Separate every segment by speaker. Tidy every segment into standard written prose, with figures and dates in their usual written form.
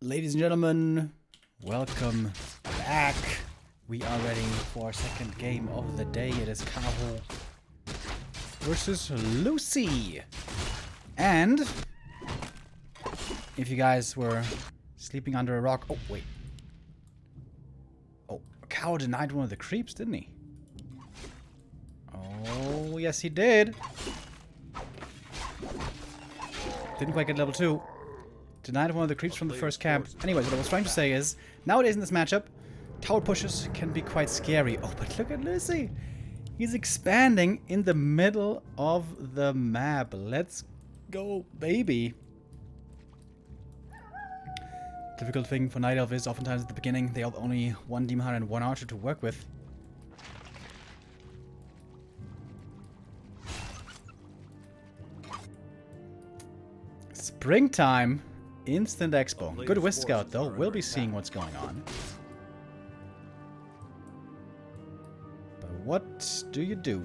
Speaker 1: Ladies and gentlemen, welcome back. We are ready for our second game of the day. It is Kaho versus Lucy. And if you guys were sleeping under a rock... Oh, wait. Oh, Kaho denied one of the creeps, didn't he? Oh, yes he did. Didn't quite get level 2. Denied one of the creeps from the first camp. Anyways, what I was trying to say is, nowadays in this matchup, tower pushes can be quite scary. Oh, but look at Lucy. He's expanding in the middle of the map. Let's go, baby. Difficult thing for Night Elf is, oftentimes at the beginning, they have only one Demon Hunter and one Archer to work with. Springtime. Instant Expo. Good Whisk Scout, though. We'll be seeing what's going on. But what do you do?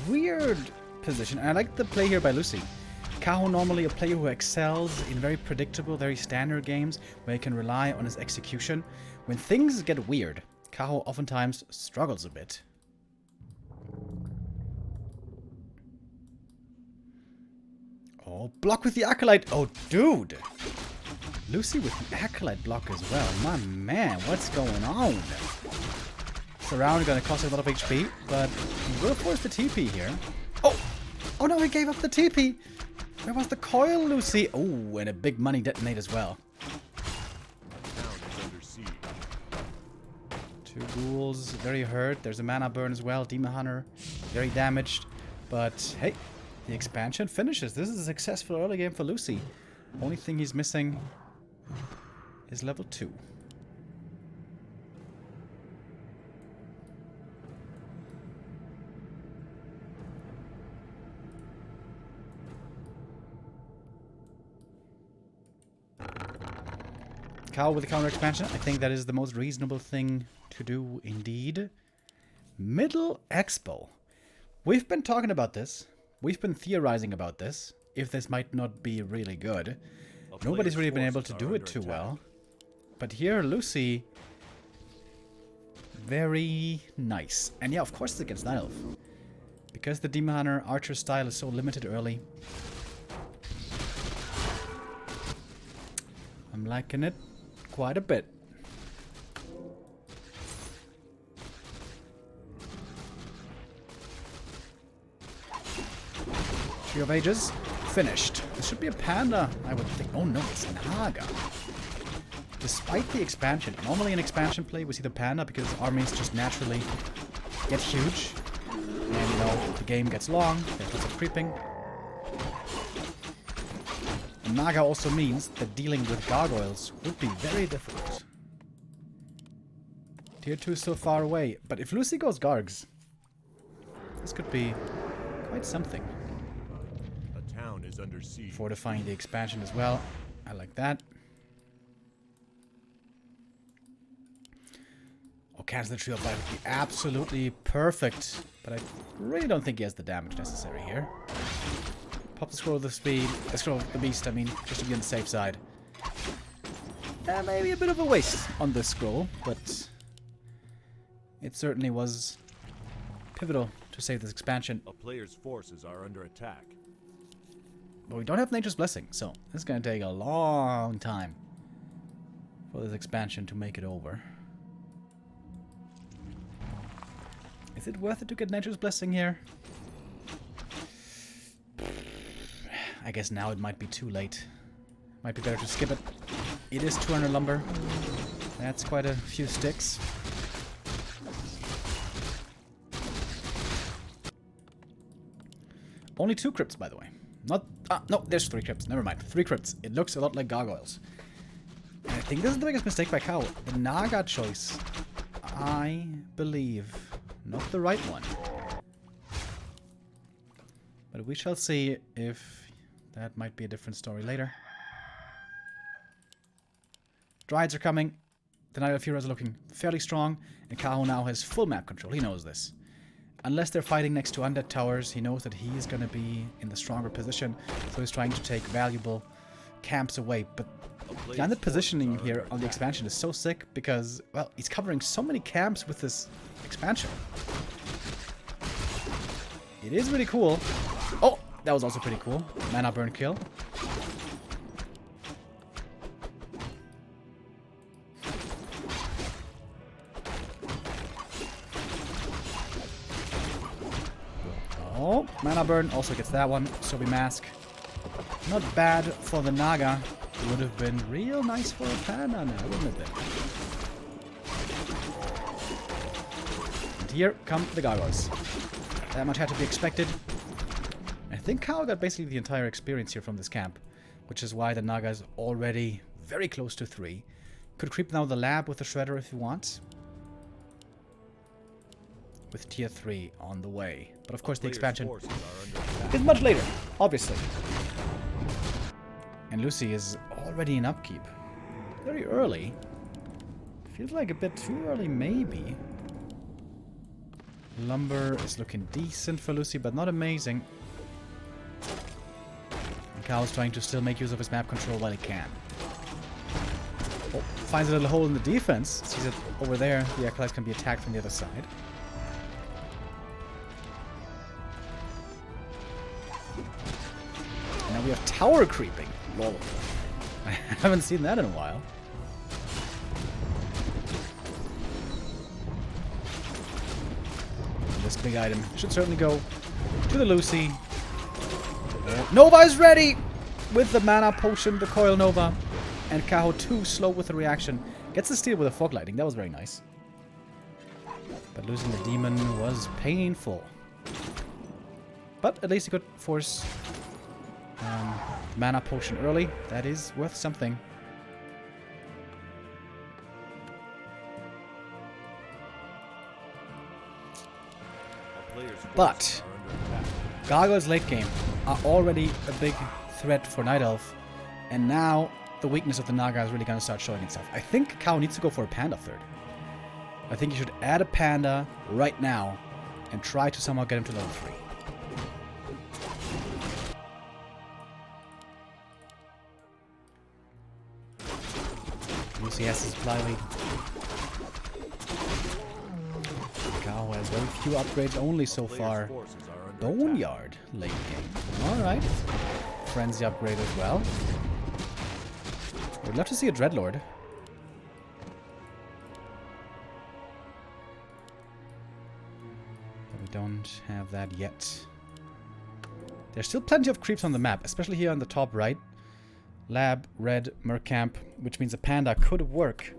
Speaker 1: Weird position. And I like the play here by Lucy. Kaho, normally a player who excels in very predictable, very standard games where he can rely on his execution. When things get weird, Kaho oftentimes struggles a bit. Oh, block with the Acolyte. Oh, dude. Lucy with the Acolyte block as well. My man, what's going on? Surround gonna cost a lot of HP, but he will force the TP here. Oh! Oh no, he gave up the TP! Where was the coil, Lucy? Oh, and a big money detonate as well. Two ghouls, very hurt. There's a mana burn as well. Demon Hunter, very damaged. But, hey. The expansion finishes. This is a successful early game for Lucy. Only thing he's missing is level 2. Kaho with the counter expansion. I think that is the most reasonable thing to do indeed. Middle Expo. We've been talking about this. We've been theorizing about this, if this might not be really good. Nobody's really been able to do it too well. But here, Lucy, very nice. And yeah, of course it's against Night Elf. Because the Demon Hunter Archer style is so limited early. I'm liking it quite a bit. Tree of Ages, finished. This should be a Panda, I would think. Oh no, it's Naga. Despite the expansion, normally in expansion play we see the Panda because armies just naturally get huge. And you know, the game gets long, there's lots of creeping. And Naga also means that dealing with gargoyles would be very difficult. Tier 2 is so far away, but if Lucy goes Gargs, this could be quite something.
Speaker 2: Is under siege.
Speaker 1: Fortifying the expansion as well. I like that. Oh, cancel the Tree of Life would be absolutely perfect. But I really don't think he has the damage necessary here. Pop the Scroll of the Speed. Scroll of the Beast, I mean, just to be on the safe side. Maybe a bit of a waste on this scroll, but it certainly was pivotal to save this expansion.
Speaker 2: A player's forces are under attack.
Speaker 1: But we don't have Nature's Blessing, so this is going to take a long time for this expansion to make it over. Is it worth it to get Nature's Blessing here? I guess now it might be too late. Might be better to skip it. It is 200 lumber. That's quite a few sticks. Only 2 crypts, by the way. Not... no, there's 3 crypts. Never mind. 3 crypts. It looks a lot like gargoyles. And I think this is the biggest mistake by Kaho. The Naga choice, I believe, not the right one. But we shall see if that might be a different story later. Dryads are coming. The Night Elf heroes are looking fairly strong. And Kaho now has full map control. He knows this. Unless they're fighting next to undead towers, he knows that he's going to be in the stronger position. So he's trying to take valuable camps away. But The under positioning here on the expansion is so sick because, well, he's covering so many camps with this expansion. It is really cool. Oh, that was also pretty cool. Mana burn kill. Oh, mana burn also gets that one. Sobi mask. Not bad for the Naga. Would have been real nice for a panda now, wouldn't it? And here come the gargoyles. That much had to be expected. I think Kaho got basically the entire experience here from this camp, which is why the Naga is already very close to 3. Could creep now the lab with the Shredder if you want. With tier 3 on the way. But of course the expansion is much later, obviously. And Lucy is already in upkeep. Very early. Feels like a bit too early, maybe. Lumber is looking decent for Lucy, but not amazing. And Kaho's trying to still make use of his map control while he can. Oh, finds a little hole in the defense. Sees it over there. The acolytes can be attacked from the other side. And now we have tower creeping. Lol. I haven't seen that in a while. This big item should certainly go to the Lucy. Nova is ready with the mana potion, the Coil Nova. And Kaho too slow with the reaction. Gets the steal with a fog lighting. That was very nice. But losing the demon was painful. But at least he could force mana potion early. That is worth something. But Gargoyles late game are already a big threat for Night Elf. And now the weakness of the Naga is really going to start showing itself. I think Kaho needs to go for a panda third. I think you should add a panda right now and try to somehow get him to level 3. Lucy has his supply lead. Kaho has very few upgrades only so far. Boneyard late game. Alright. Frenzy upgrade as well. We'd love to see a Dreadlord. But we don't have that yet. There's still plenty of creeps on the map, especially here on the top right. Lab, red, Mercamp, which means a panda could work.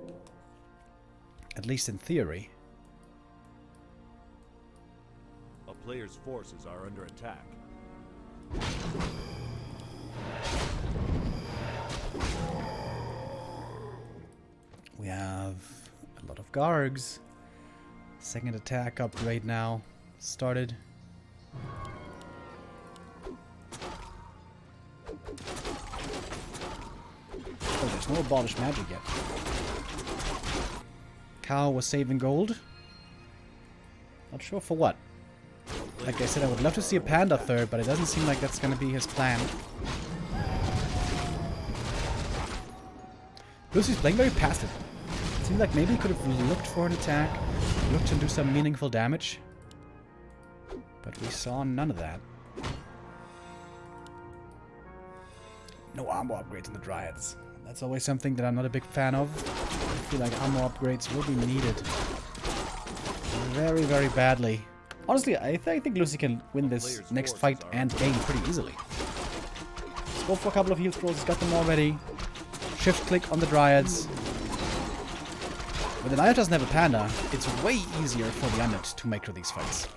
Speaker 1: At least in theory.
Speaker 2: A player's forces are under attack.
Speaker 1: We have a lot of Gargs. Second attack upgrade now started. Oh, there's no abolished magic yet. Kaho was saving gold. Not sure for what. Like I said, I would love to see a panda third, but it doesn't seem like that's going to be his plan. Lucy's playing very passive. It seems like maybe he could have looked for an attack, looked to do some meaningful damage. But we saw none of that. No armor upgrades in the Dryads. That's always something that I'm not a big fan of. I feel like armor upgrades will be needed very, very badly. Honestly, I think Lucy can win this next fight and game pretty easily. Let's go for a couple of heal scrolls. He's got them already. Shift click on the Dryads. When the Naya doesn't have a panda, it's way easier for the Undead to make through these fights.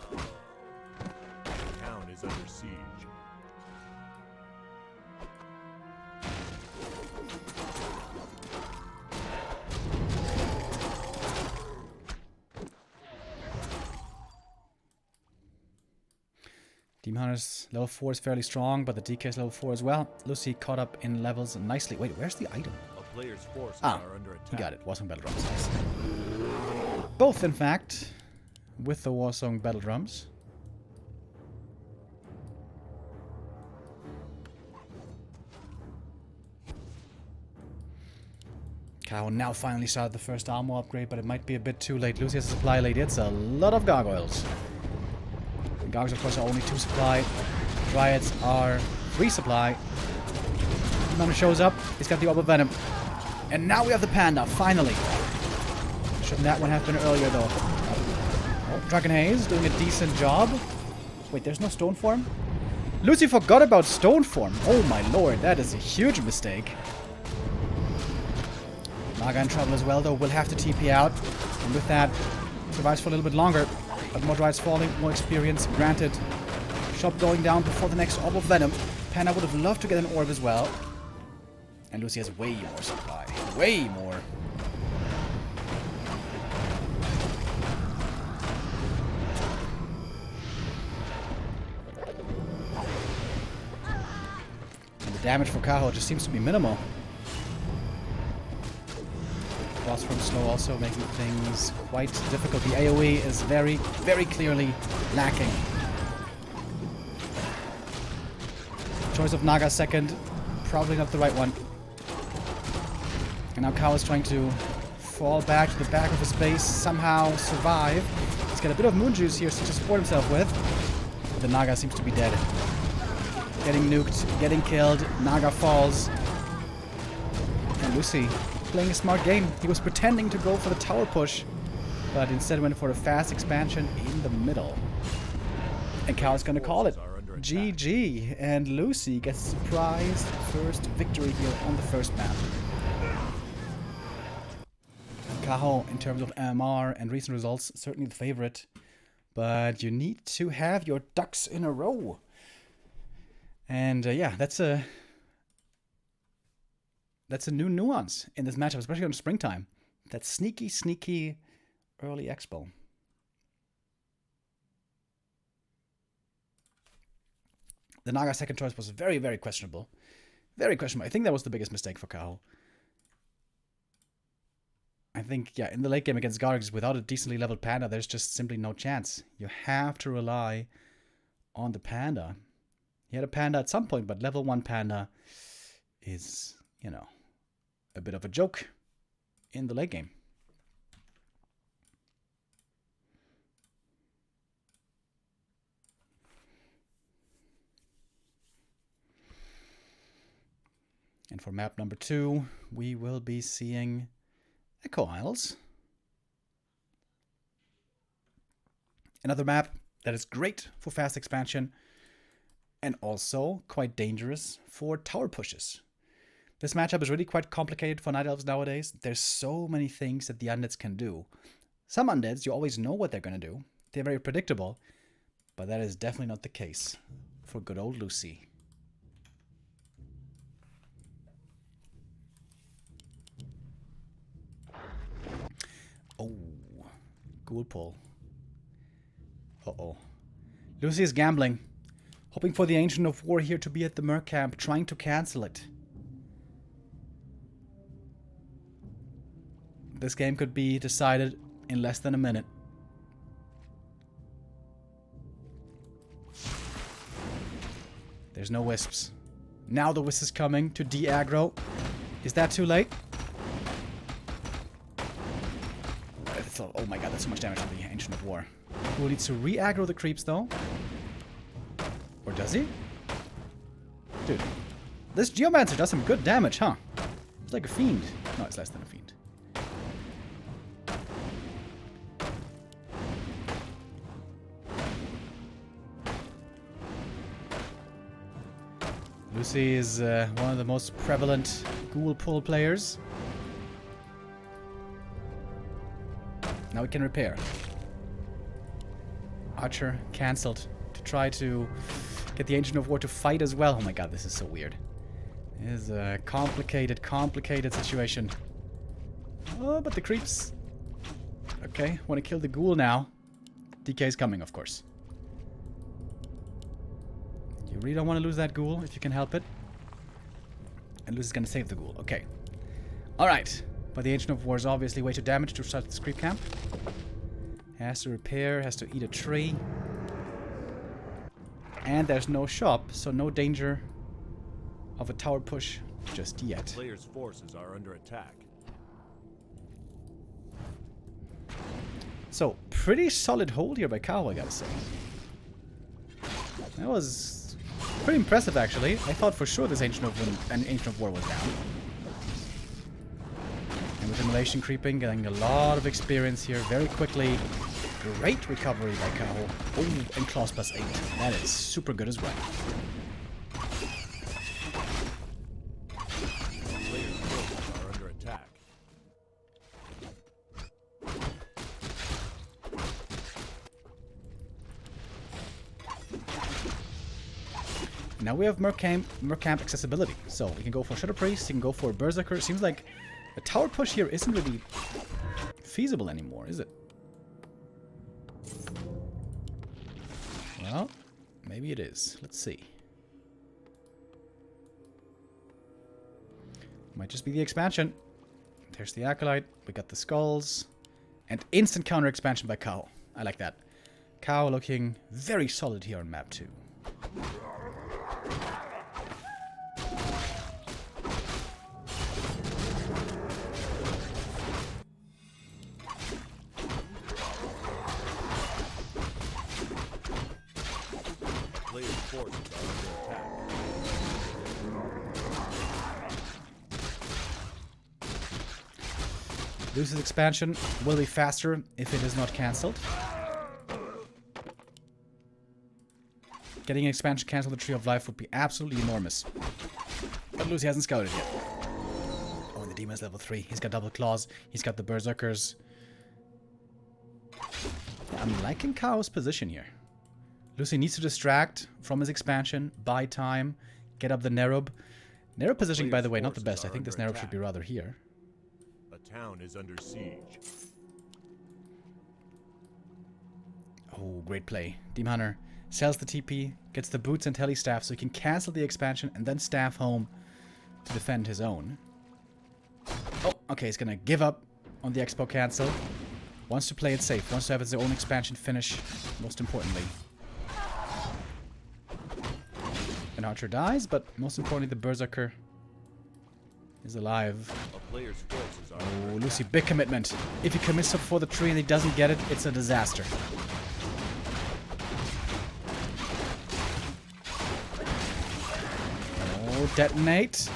Speaker 2: The town is under siege.
Speaker 1: Demon Hunter's level 4 is fairly strong, but the DK is level 4 as well. Lucy caught up in levels nicely. Wait, where's the item?
Speaker 2: A player's forces are under attack.
Speaker 1: He got it. Warsong Battle Drums. Nice. Both, in fact, with the Warsong Battle Drums. Kaho now finally started the first armor upgrade, but it might be a bit too late. Lucy has a supply late. It's a lot of gargoyles. The gargoyles, of course, are only 2 supply. Dryads are 3 supply. None shows up. He's got the Orb of Venom. And now we have the Panda, finally. Shouldn't that one have been earlier, though? Oh, Dragon Haze doing a decent job. Wait, there's no Stone Form? Lucy forgot about Stone Form. Oh my lord, that is a huge mistake. Naga in trouble as well, though. Will have to TP out. And with that, survives for a little bit longer. But more Dryads falling, more experience granted. Shop going down before the next Orb of Venom. Panda would have loved to get an Orb as well. And Lucy has way more supply. Way more. And the damage for Kaho just seems to be minimal. Boss from slow also making things quite difficult. The AoE is very, very clearly lacking. Choice of Naga second. Probably not the right one. And now Kaho is trying to fall back to the back of his base, somehow survive. He's got a bit of moon juice here to support himself with. But the Naga seems to be dead. Getting nuked, getting killed. Naga falls. And Lucy playing a smart game. He was pretending to go for the tower push, but instead went for a fast expansion in the middle. And Kaho's gonna call it. GG. And Lucy gets a surprise first victory here on the first map. Kaho, in terms of MR and recent results, certainly the favorite. But you need to have your ducks in a row. And yeah, that's a new nuance in this matchup, especially on springtime. That sneaky, sneaky early expo. The Naga second choice was very, very questionable. Very questionable. I think that was the biggest mistake for Kaho. I think, yeah, in the late game against Gargoyles, without a decently leveled Panda, there's just simply no chance. You have to rely on the Panda. He had a Panda at some point, but level 1 Panda is, you know, a bit of a joke in the late game. And for map number 2, we will be seeing Echo Isles. Another map that is great for fast expansion and also quite dangerous for tower pushes. This matchup is really quite complicated for Night Elves nowadays. There's so many things that the undeads can do. Some undeads, you always know what they're going to do. They're very predictable, but that is definitely not the case for good old Lucy. Oh, ghoul pull. Uh-oh. Lucy is gambling. Hoping for the Ancient of War here to be at the Merc camp, trying to cancel it. This game could be decided in less than a minute. There's no wisps. Now the wisp is coming to de-aggro. Is that too late? Oh my god, that's so much damage from the Ancient of War. Who needs to re-aggro the creeps though? Or does he? Dude, this Geomancer does some good damage, huh? It's like a fiend. No, it's less than a fiend. Lucy is one of the most prevalent ghoul pull players. Now we can repair. Archer cancelled to try to get the Ancient of War to fight as well. Oh my god, this is so weird. It is a complicated, complicated situation. Oh, but the creeps. Okay, want to kill the ghoul now. DK is coming, of course. You really don't want to lose that ghoul if you can help it. And Lucy's gonna save the ghoul. Okay. Alright. But the Ancient of War is obviously way too damaged to start this creep camp. Has to repair, has to eat a tree. And there's no shop, so no danger of a tower push just yet.
Speaker 2: Players' forces are under attack.
Speaker 1: So, pretty solid hold here by Kaho, I gotta say. That was pretty impressive, actually. I thought for sure this Ancient of War was down. And with Immolation creeping, getting a lot of experience here very quickly. Great recovery by Kaho. Oh, and Claws plus 8. That is super good as well.
Speaker 2: Players' forces are under attack.
Speaker 1: Now we have Mercamp accessibility. So we can go for Shadow Priest, you can go for Berserker. Seems like a tower push here isn't really feasible anymore, is it? Well, maybe it is. Let's see. Might just be the expansion. There's the Acolyte. We got the Skulls. And instant counter expansion by Kaho. I like that. Kaho looking very solid here on map 2.
Speaker 2: Players' forces are under attack.
Speaker 1: Lucy's expansion will be faster if it is not cancelled. Getting an expansion cancelled with the Tree of Life would be absolutely enormous. But Lucy hasn't scouted yet. Oh, and the Demon is level 3. He's got double claws. He's got the Berserkers. Yeah, I'm liking Kaho's position here. Lucy needs to distract from his expansion, buy time, get up the Nerub. Nerub positioning, by the way, not the best. I think this Nerub should be rather here.
Speaker 2: A town is under siege.
Speaker 1: Oh, great play. Demon Hunter sells the TP, gets the boots and tele staff so he can cancel the expansion and then staff home to defend his own. Oh, okay, he's gonna give up on the expo cancel. Wants to play it safe, wants to have his own expansion finish, most importantly. And Archer dies, but most importantly the Berserker is alive.
Speaker 2: A player's forces are
Speaker 1: Oh,
Speaker 2: under
Speaker 1: Lucy,
Speaker 2: attack.
Speaker 1: big commitment. If he commits up for the tree and he doesn't get it, it's a disaster. Oh, detonate.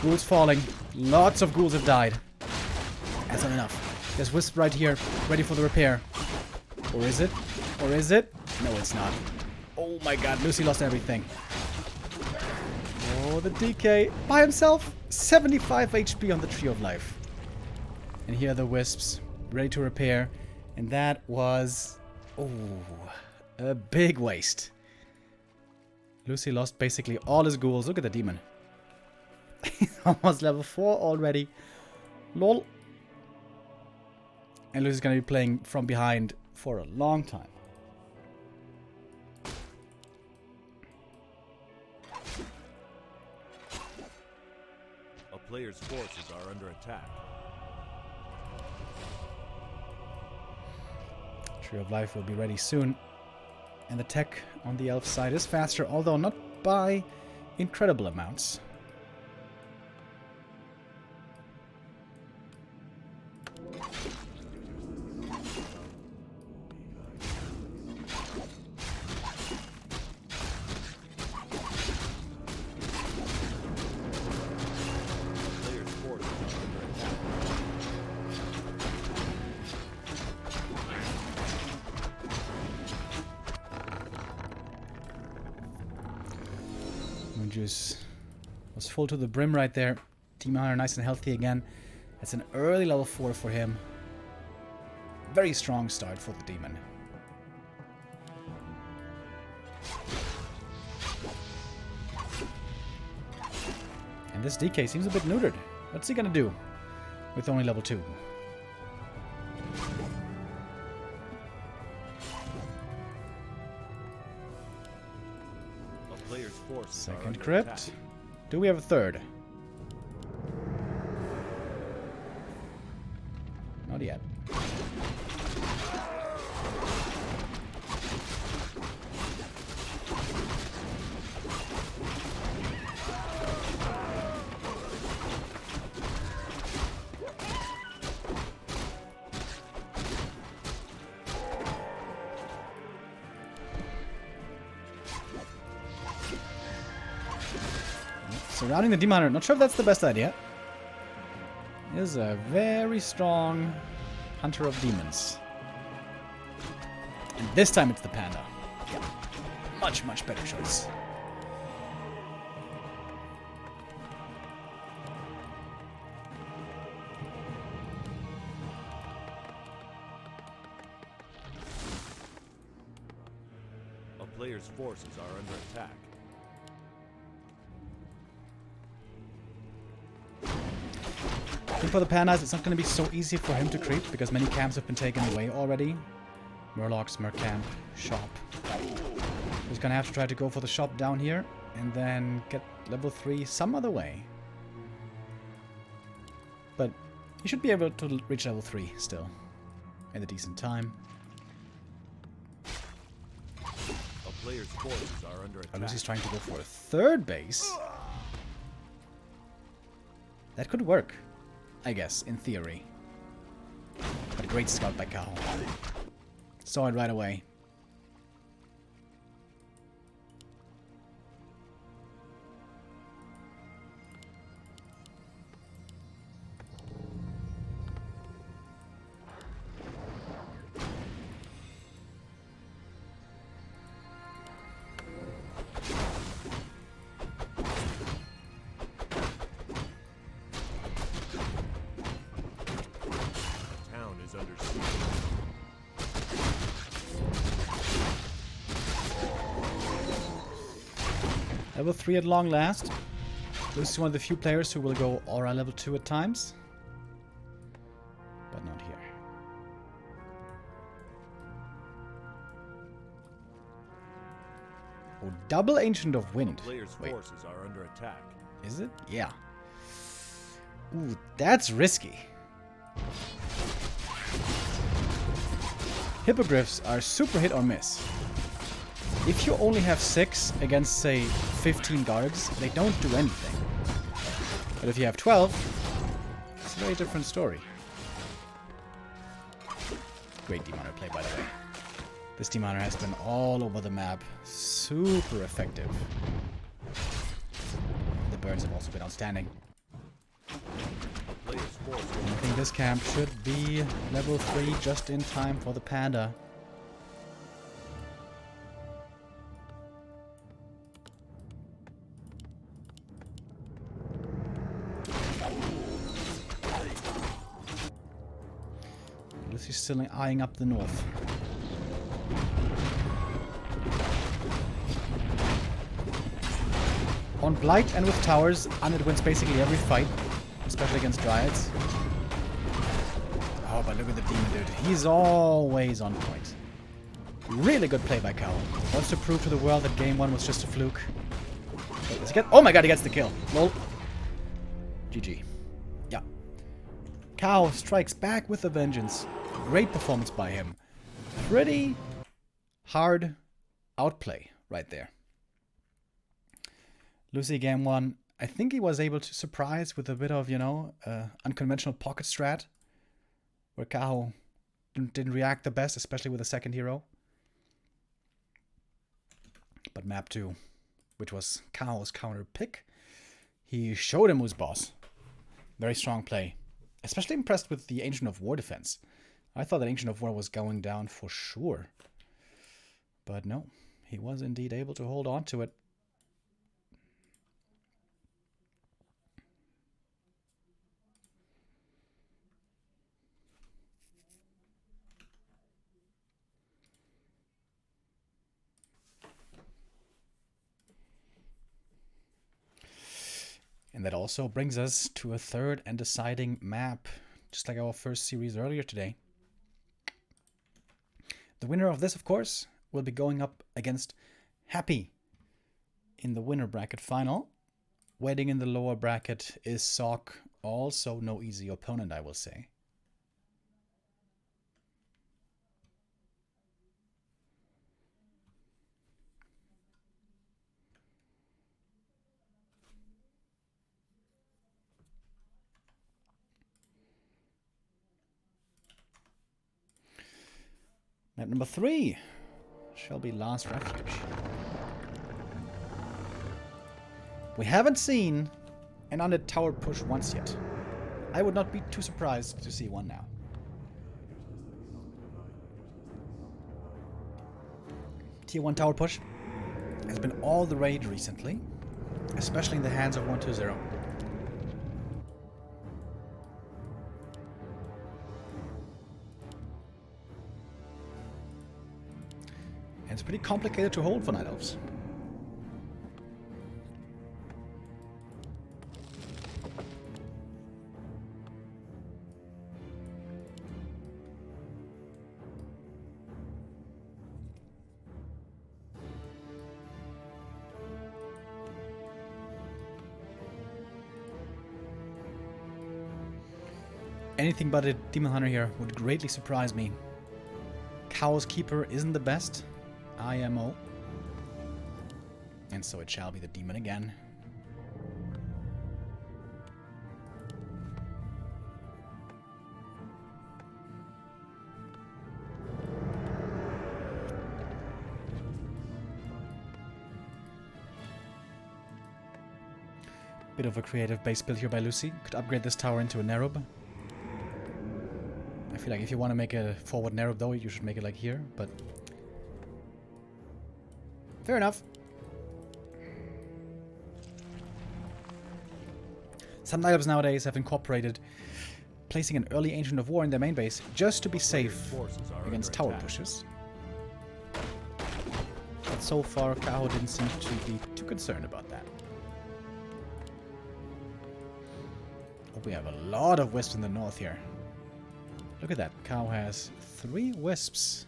Speaker 1: Ghouls falling. Lots of ghouls have died. That's not enough. There's Wisp right here, ready for the repair. Or is it? Or is it? No, it's not. Oh my god, Lucy lost everything. Oh, the DK by himself. 75 HP on the Tree of Life. And here are the Wisps, ready to repair. And that was... oh, a big waste. Lucy lost basically all his ghouls. Look at the demon. He's almost level 4 already. Lol. And Lucy's gonna be playing from behind for a long time.
Speaker 2: A player's forces are under attack.
Speaker 1: Tree of Life will be ready soon. And the tech on the elf side is faster, although not by incredible amounts.
Speaker 2: Players' forces are under attack.
Speaker 1: Juice was full to the brim right there. Demon Hunter nice and healthy again. It's an early level 4 for him. Very strong start for the demon. And this DK seems a bit neutered. What's he gonna do with only level 2?
Speaker 2: A player's forces are
Speaker 1: Second
Speaker 2: under
Speaker 1: crypt.
Speaker 2: attack.
Speaker 1: Do we have a third? Not yet. Surrounding the Demon Hunter. Not sure if that's the best idea. Is a very strong hunter of demons. And this time it's the panda. Yeah. Much, much better choice.
Speaker 2: A player's forces are under attack.
Speaker 1: I think for the pandas, it's not going to be so easy for him to creep because many camps have been taken away already. Murlocs, Mercamp, shop. He's going to have to try to go for the shop down here and then get level 3 some other way. But he should be able to reach level 3 still in a decent time.
Speaker 2: A player's forces are under attack.
Speaker 1: Lucy's trying to go for a third base. That could work, I guess, in theory. But a great scout by Kaho. Saw it right away. Level 3 at long last. This is one of the few players who will go aura level 2 at times. But not here. Oh, double Ancient of Wind.
Speaker 2: Players'
Speaker 1: Wait,
Speaker 2: forces are under attack.
Speaker 1: is it? Yeah. Ooh, that's risky. Hippogriffs are super hit or miss. If you only have 6 against, say, 15 guards, they don't do anything. But if you have 12, it's a very different story. Great Demoner play, by the way. This Demoner has been all over the map. Super effective. The burns have also been outstanding.
Speaker 2: Players' forces.
Speaker 1: I think this camp should be level 3 just in time for the panda. Lucy's still eyeing up the north. On Blight and with towers, Unit wins basically every fight, especially against Dryads. Oh, but look at the Demon Dude. He's always on point. Really good play by Kaho. Wants to prove to the world that game 1 was just a fluke. Wait, does he get... Oh my god, he gets the kill. Lol. GG. Yeah. Kaho strikes back with a vengeance. Great performance by him. Pretty hard outplay right there. Lucy game 1, I think he was able to surprise with a bit of, you know, unconventional pocket strat. Where Kaho didn't react the best, especially with the second hero. But map 2, which was Kaho's counter pick, he showed him who's boss. Very strong play. Especially impressed with the Ancient of War defense. I thought that Ancient of War was going down for sure. But no, he was indeed able to hold on to it. And that also brings us to a third and deciding map, just like our first series earlier today. The winner of this, of course, will be going up against Happy in the winner bracket final. Waiting in the lower bracket is Sock, also no easy opponent, I will say. Map number 3 shall be Last Refuge. We haven't seen an undead tower push once yet. I would not be too surprised to see one now. Tier 1 tower push has been all the rage recently, especially in the hands of 120. And it's pretty complicated to hold for Night Elves. Anything but a Demon Hunter here would greatly surprise me. Kaho's Keeper isn't the best. IMO. And so it shall be the Demon again. Bit of a creative base build here by Lucy. Could upgrade this tower into a Nerub. I feel like if you want to make a forward Nerub though, you should make it like here, but... fair enough. Some Night Elves nowadays have incorporated placing an early Ancient of War in their main base just to be safe against tower pushes. But so far, Kaho didn't seem to be too concerned about that. Oh, we have a lot of wisps in the north here. Look at that. Kaho has 3 wisps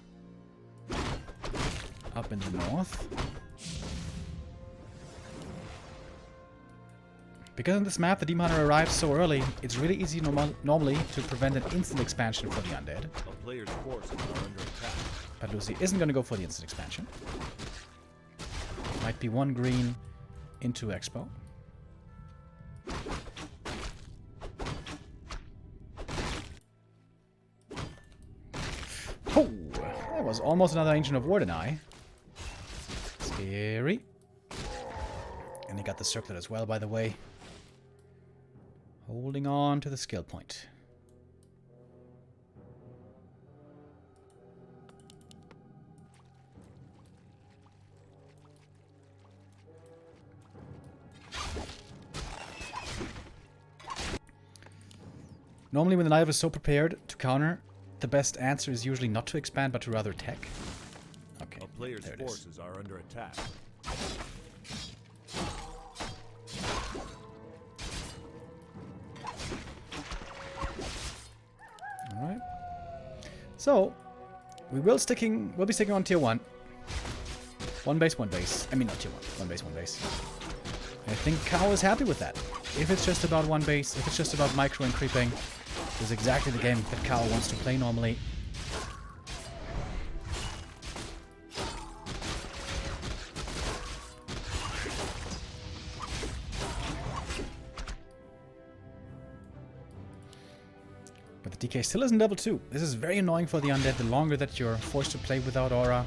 Speaker 1: up in the north. Because on this map the Demon Hunter arrives so early, it's really easy normally to prevent an instant expansion for the undead.
Speaker 2: A player's forces are under attack.
Speaker 1: But Lucy isn't going to go for the instant expansion. Might be 1 green into Expo. Oh, that was almost another Ancient of War deny. Scary. And he got the circlet as well, by the way. Holding on to the skill point. Normally when the Night Elf is so prepared to counter, the best answer is usually not to expand, but to rather attack. Okay,
Speaker 2: a player's forces are under attack.
Speaker 1: Alright. So, we'll be sticking on tier 1. 1 base, 1 base. I mean, not tier 1. 1 base, 1 base. I think Kaho is happy with that. If it's just about 1 base, if it's just about micro and creeping, this is exactly the game that Kaho wants to play normally. But the DK still isn't level 2. This is very annoying for the undead. The longer that you're forced to play without aura,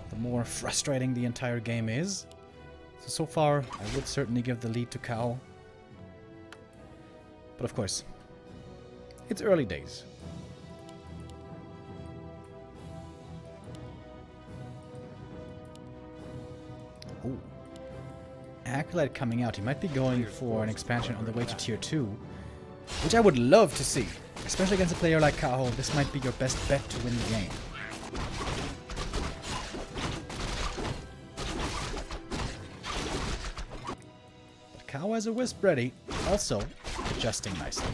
Speaker 1: the more frustrating the entire game is. So far, I would certainly give the lead to Kaho. But of course, it's early days. Ooh. Acolyte coming out. He might be going for an expansion on the way to tier 2, which I would love to see. Especially against a player like Kaho, this might be your best bet to win the game. But Kaho has a wisp ready, also adjusting nicely.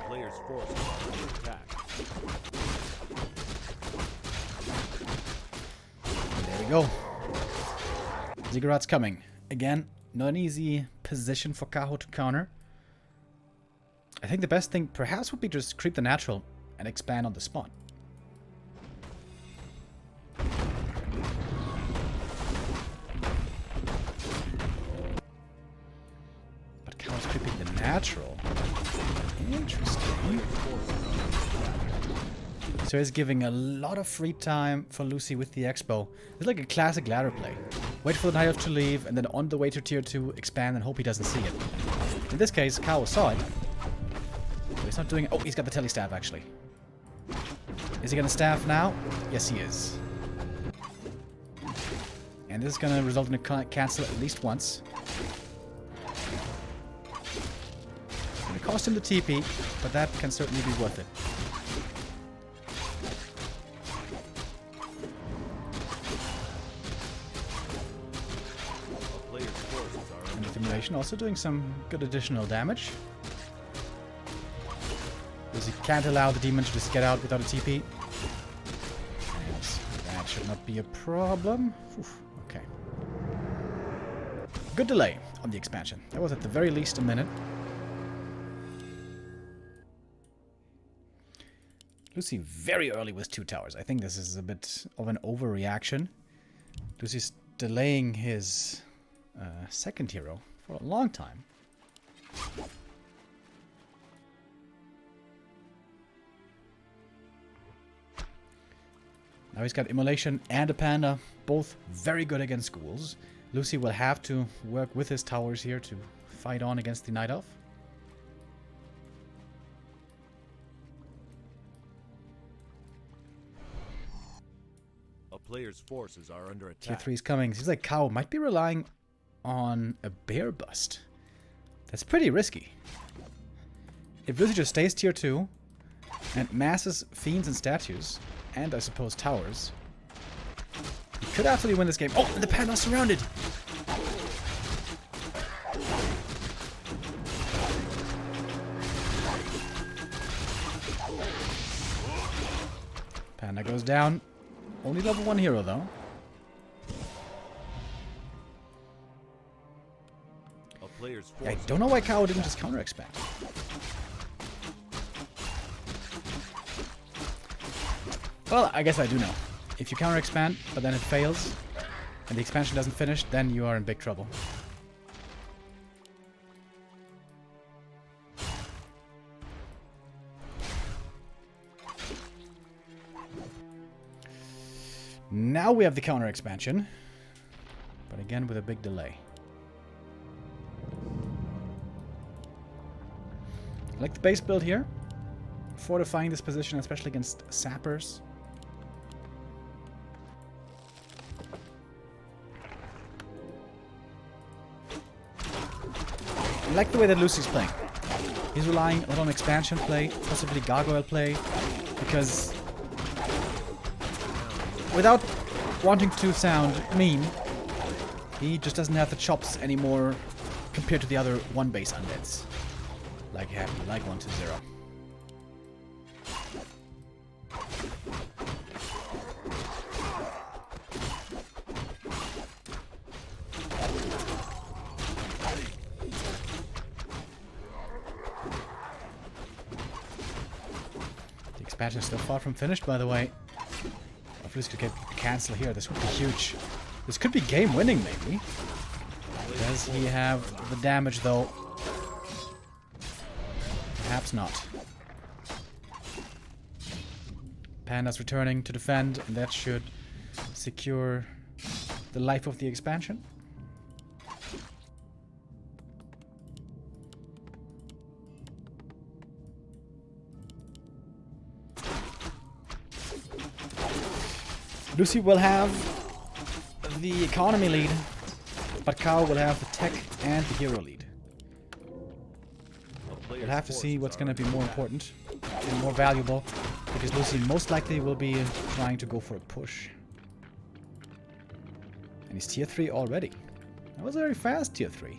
Speaker 2: Player's forces are under attack.
Speaker 1: There we go. Ziggurat's coming. Again, not an easy position for Kaho to counter. I think the best thing perhaps would be just creep the natural and expand on the spot. But Kaho's creeping the natural. Interesting. So he's giving a lot of free time for Lucy with the Expo. It's like a classic ladder play. Wait for the Night Elf to leave, and then on the way to tier 2, expand and hope he doesn't see it. In this case, Kaho saw it. But he's not doing it. Oh, he's got the telestaff, actually. Is he going to staff now? Yes, he is. And this is going to result in a cancel at least once. It's going to cost him the TP, but that can certainly be worth it. And the Simulation also doing some good additional damage. Because he can't allow the demon to just get out without a TP. Yes, that should not be a problem. Oof, okay. Good delay on the expansion. That was at the very least a minute. Lucy very early with 2 towers. I think this is a bit of an overreaction. Lucy's delaying his second hero for a long time. Now he's got Immolation and a Panda, both very good against ghouls. Lucy will have to work with his towers here to fight on against the Night Elf.
Speaker 2: A player's forces are under attack.
Speaker 1: Tier 3 is coming. Seems like Kaho might be relying on a bear bust. That's pretty risky. If Lucy just stays tier 2 and masses fiends and statues, and I suppose towers, he could absolutely win this game. Oh, and the Panda's surrounded! Panda goes down. Only level 1 hero, though. I don't know why Kaho didn't just counter-expand. Well, I guess I do know. If you counter-expand, but then it fails, and the expansion doesn't finish, then you are in big trouble. Now we have the counter-expansion, but again with a big delay. I like the base build here. Fortifying this position, especially against sappers. I like the way that Lucy's playing. He's relying a lot on expansion play, possibly gargoyle play, because without wanting to sound mean, he just doesn't have the chops anymore compared to the other 1 base undeads. Like 1-0. The expansion is still far from finished, by the way. If Lucy could get a cancel here, this would be huge. This could be game winning, maybe. Does he have the damage, though? Perhaps not. Panda's returning to defend, and that should secure the life of the expansion. Lucy will have the economy lead, but Kaho will have the tech and the hero lead. We'll have to see what's going to be more important and more valuable, because Lucy most likely will be trying to go for a push. And he's tier 3 already. That was very fast, tier 3.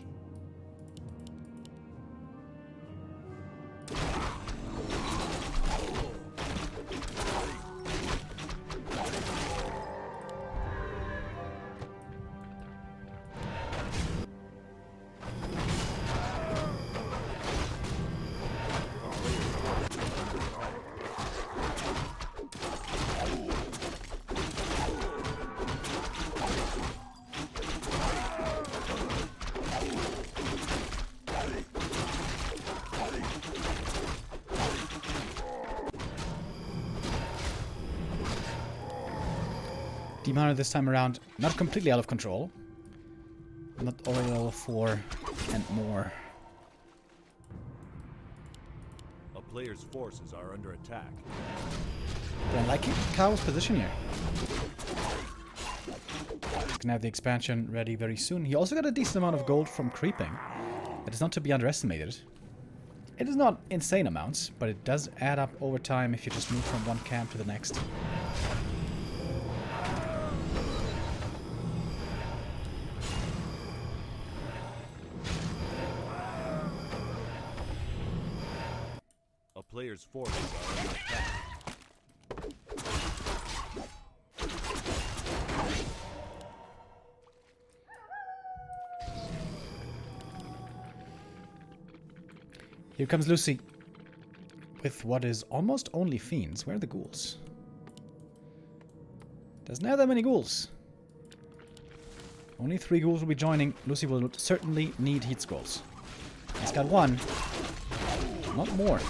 Speaker 1: Demon this time around, not completely out of control. Not all level 4 and more.
Speaker 2: A player's forces are under attack.
Speaker 1: Don't like Kaho's position here. He's gonna have the expansion ready very soon. He also got a decent amount of gold from creeping. That is not to be underestimated. It is not insane amounts, but it does add up over time if you just move from one camp to the next.
Speaker 2: A player's forces are under attack.
Speaker 1: Here comes Lucy. With what is almost only fiends. Where are the ghouls? Doesn't have that many ghouls. Only 3 ghouls will be joining. Lucy will certainly need heat scrolls. He's got 1. Not more.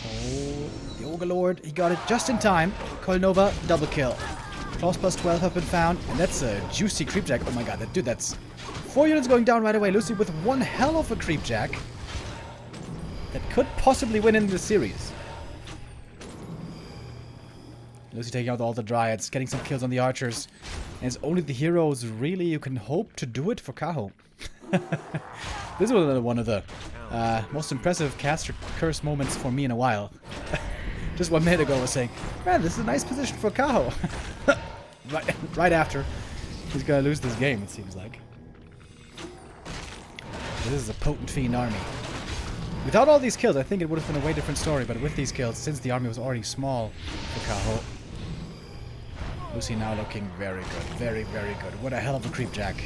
Speaker 1: Oh, the Ogre Lord. He got it just in time. Colnova, double kill. Claws plus 12 have been found. And that's a juicy creepjack. Oh my god, dude, that's 4 units going down right away. Lucy with one hell of a creepjack. That could possibly win in this series. Lucy taking out all the Dryads, getting some kills on the archers. And it's only the heroes really you can hope to do it for Kaho. This was one of the most impressive caster curse moments for me in a while. Just 1 minute ago I was saying, man, this is a nice position for Kaho. right after he's gonna lose this game, it seems like. This is a potent fiend army. Without all these kills, I think it would have been a way different story, but with these kills, since the army was already small for Kaho, Lucy now looking very good. Very, very good. What a hell of a creepjack.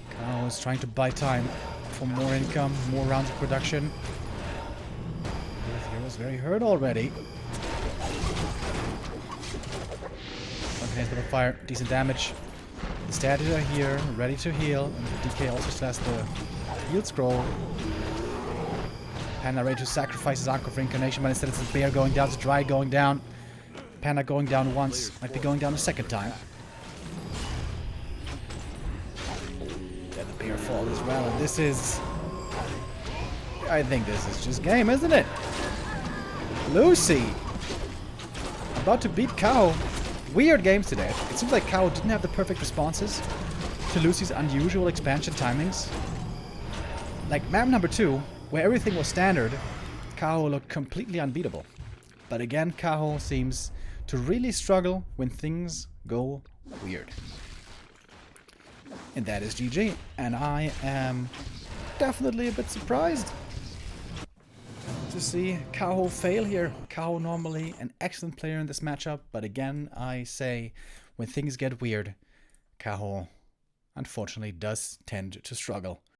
Speaker 1: Kaho is trying to buy time for more income, more rounds of production. The hero's very hurt already. One little fire, decent damage. The statues are here, ready to heal, and the DK also still has the heal scroll. Panda ready to sacrifice his Anchor for Incarnation, but instead it's the bear going down, it's Dry going down. Panda going down once, might be going down a second time. Then the bear falls as well, and this is... I think this is just game, isn't it? Lucy! About to beat Kaho. Weird games today. It seems like Kaho didn't have the perfect responses to Lucy's unusual expansion timings. Like map number 2, where everything was standard, Kaho looked completely unbeatable. But again, Kaho seems to really struggle when things go weird. And that is GG. And I am definitely a bit surprised to see Kaho fail here. Kaho normally an excellent player in this matchup, but again, I say, when things get weird, Kaho unfortunately does tend to struggle.